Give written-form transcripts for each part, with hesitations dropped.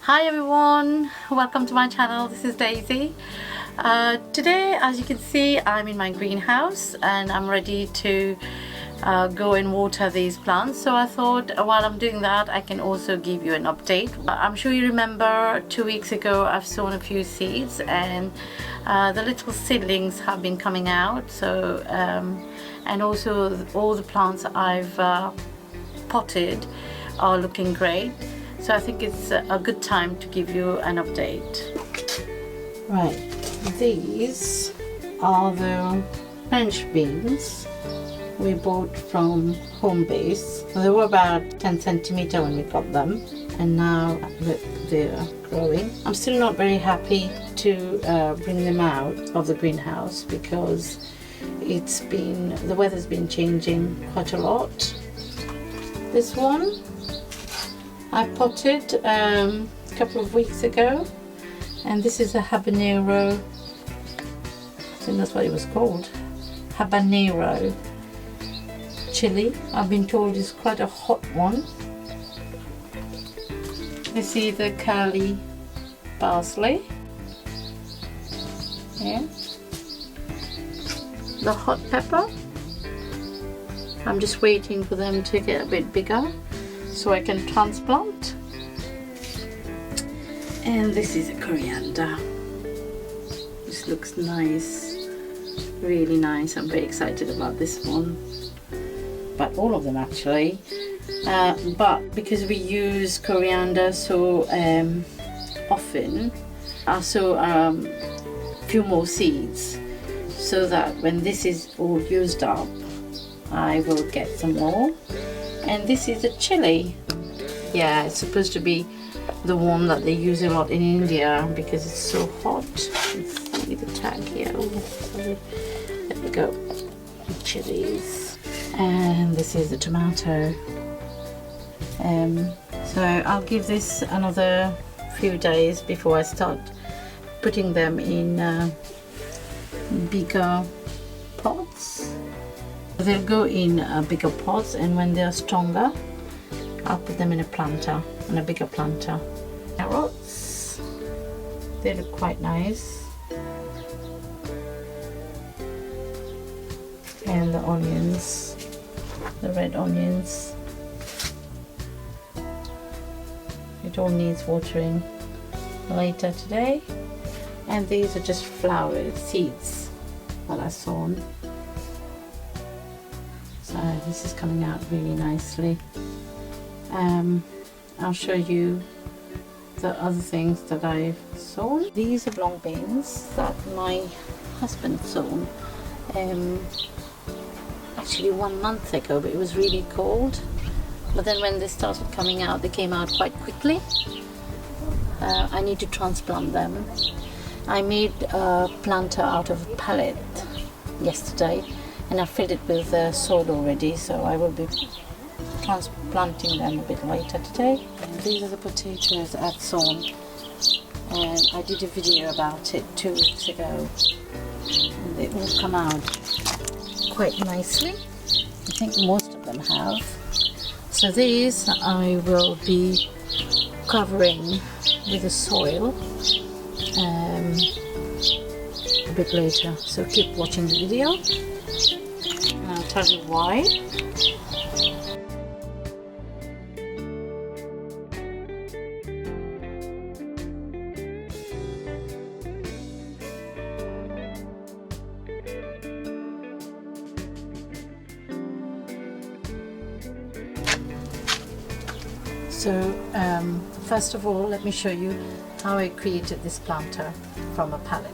Hi everyone, welcome to my channel. This is Daisy. Today, as you can see, I'm in my greenhouse and I'm ready to go and water these plants. So I thought while I'm doing that, I can also give you an update. I'm sure you remember 2 weeks ago I've sown a few seeds and the little seedlings have been coming out. So and also all the plants I've potted are looking great. So I think it's a good time to give you an update. Right, these are the French beans we bought from home base. They were about 10 centimeters when we got them, and now they're growing. I'm still not very happy to bring them out of the greenhouse because the weather's been changing quite a lot. This one I potted a couple of weeks ago, and this is a habanero. I think that's what it was called, habanero chili. I've been told it's quite a hot one. You see the curly parsley. Yeah. The hot pepper. I'm just waiting for them to get a bit bigger so I can transplant. And this is a coriander. This looks nice, really nice. I'm very excited about this one, but all of them actually. But because we use coriander so often, I sow a few more seeds so that when this is all used up, I will get some more. And this is a chili. Yeah, it's supposed to be the one that they use a lot in India because it's so hot. You can see the tag here. Oh, sorry. There we go. Chilies. And this is the tomato. So I'll give this another few days before I start putting them in bigger pots. They'll go in bigger pots, and when they're stronger, I'll put them in a bigger planter. Carrots, they look quite nice. And the onions, the red onions. It all needs watering later today. And these are just flowered seeds that I sown. So this is coming out really nicely. I'll show you the other things that I've sown. These are long beans that my husband sown actually 1 month ago, but it was really cold. But then when they started coming out, they came out quite quickly. I need to transplant them. I made a planter out of a pallet yesterday, and I filled it with soil already, so I will be transplanting them a bit later today. And these are the potatoes I've sown, and I did a video about it 2 weeks ago, and they all come out quite nicely. I think most of them have. So these I will be covering with the soil a bit later, so keep watching the video. I'll tell you why. So first of all, let me show you how I created this planter from a pallet.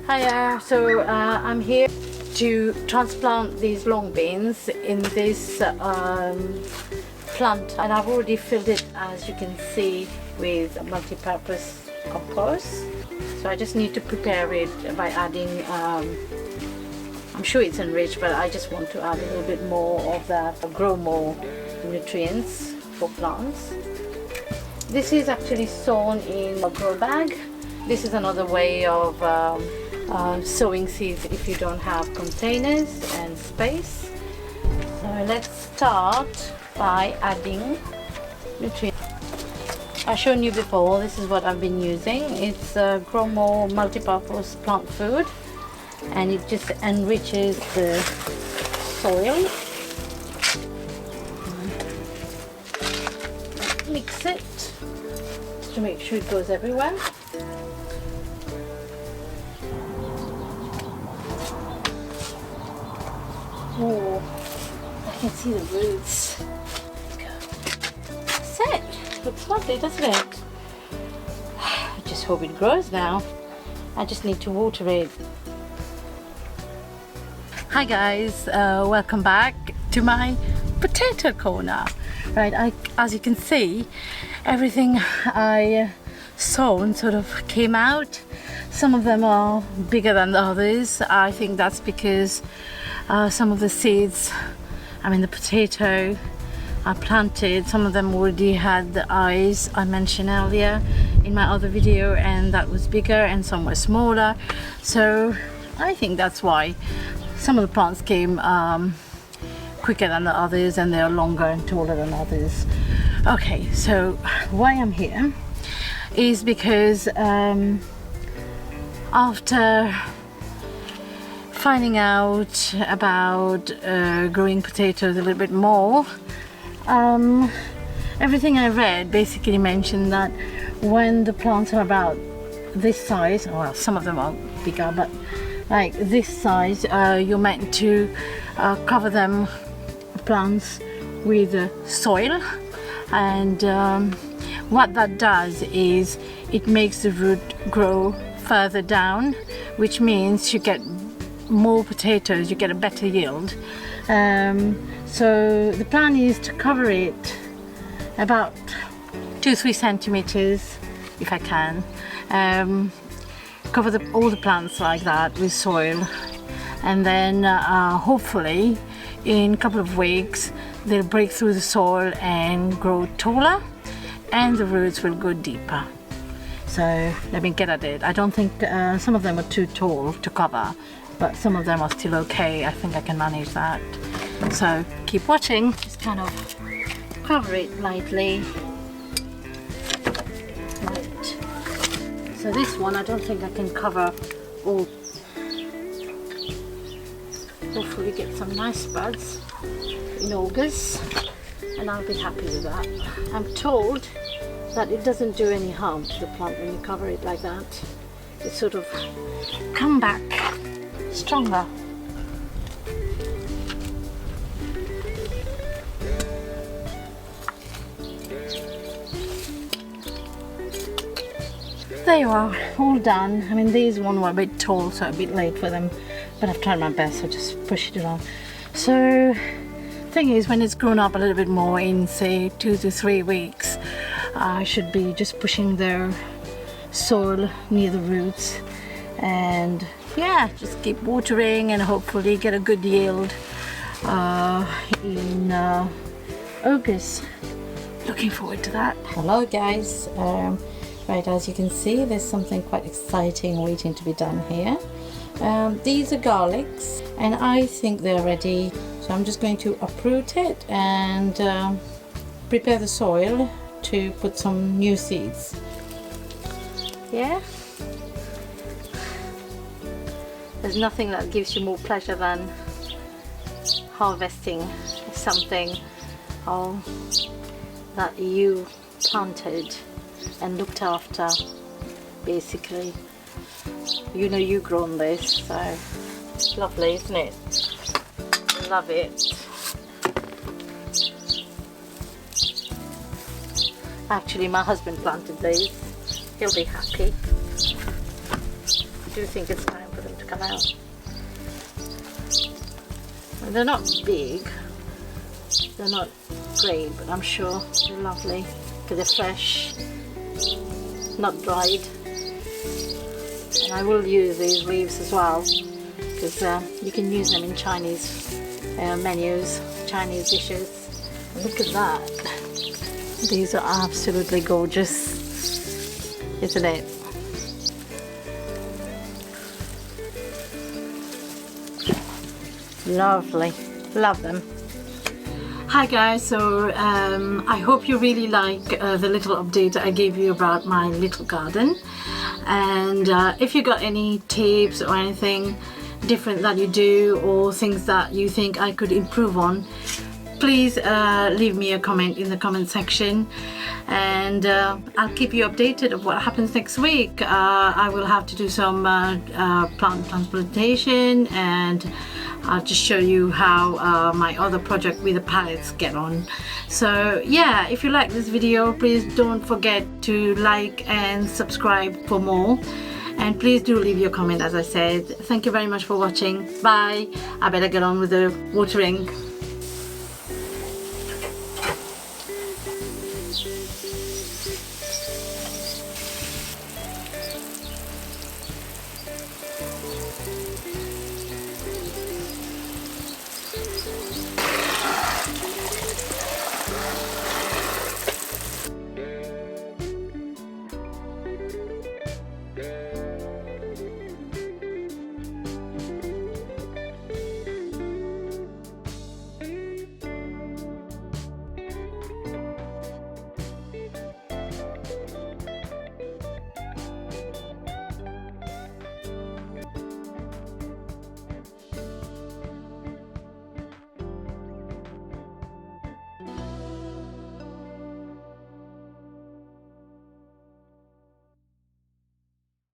Hiya, so I'm here to transplant these long beans in this plant, and I've already filled it, as you can see, with a multi-purpose compost. So I just need to prepare it by adding, I'm sure it's enriched, but I just want to add a little bit more of that, grow more nutrients for plants. This is actually sown in a grow bag. This is another way of sowing seeds if you don't have containers and space. So let's start by adding nutrients. I've shown you before, this is what I've been using. It's Grow More multi-purpose plant food, and it just enriches the soil. Mix it to make sure it goes everywhere. Oh, I can see the roots. That's it. Looks lovely, doesn't it? I just hope it grows now. I just need to water it. Hi guys, welcome back to my potato corner. Right, as you can see, everything I sown sort of came out. Some of them are bigger than the others. I think that's because some of the seeds, the potato I planted, some of them already had the eyes I mentioned earlier in my other video, and that was bigger, and some were smaller. So I think that's why some of the plants came quicker than the others, and they are longer and taller than others. Okay, so why I'm here is because after finding out about growing potatoes a little bit more, everything I read basically mentioned that when the plants are about this size, well, some of them are bigger, but like this size, you're meant to cover them plants with soil, and what that does is it makes the root grow further down, which means you get more potatoes, you get a better yield. So the plan is to cover it about 2-3 centimeters if I can. Cover all the plants like that with soil, and then hopefully in a couple of weeks they'll break through the soil and grow taller, and the roots will go deeper. So let me get at it. I don't think some of them are too tall to cover, but some of them are still okay. I think I can manage that. So keep watching. Just kind of cover it lightly. Right. So this one, I don't think I can cover all. Hopefully get some nice buds in August, and I'll be happy with that. I'm told that it doesn't do any harm to the plant when you cover it like that. It sort of come back stronger. There you are, all done. I mean, these one were a bit tall, so a bit late for them, but I've tried my best, so just pushed it on. So thing is, when it's grown up a little bit more in say 2 to 3 weeks, I should be just pushing their soil near the roots, and yeah, just keep watering and hopefully get a good yield in August. Looking forward to that. Hello guys. Right, as you can see, there's something quite exciting waiting to be done here. These are garlics, and I think they're ready, so I'm just going to uproot it and prepare the soil to put some new seeds. Yeah, there's nothing that gives you more pleasure than harvesting something that you planted and looked after. Basically, you know, you've grown this, so it's lovely, isn't it? Love it. Actually, my husband planted these. He'll be happy. I do think it's time for them to come out. Well, they're not big, they're not great, but I'm sure they're lovely because they're fresh, not dried. And I will use these leaves as well, because you can use them in Chinese menus, Chinese dishes. And look at that. These are absolutely gorgeous, isn't it? Lovely, love them. Hi guys, so I hope you really like the little update I gave you about my little garden, and if you got any tips or anything different that you do or things that you think I could improve on, please leave me a comment in the comment section, and I'll keep you updated of what happens next week. I will have to do some plant transplantation, and I'll just show you how my other project with the pallets get on. So yeah, if you like this video, please don't forget to like and subscribe for more, and please do leave your comment. As I said, thank you very much for watching. Bye. I better get on with the watering.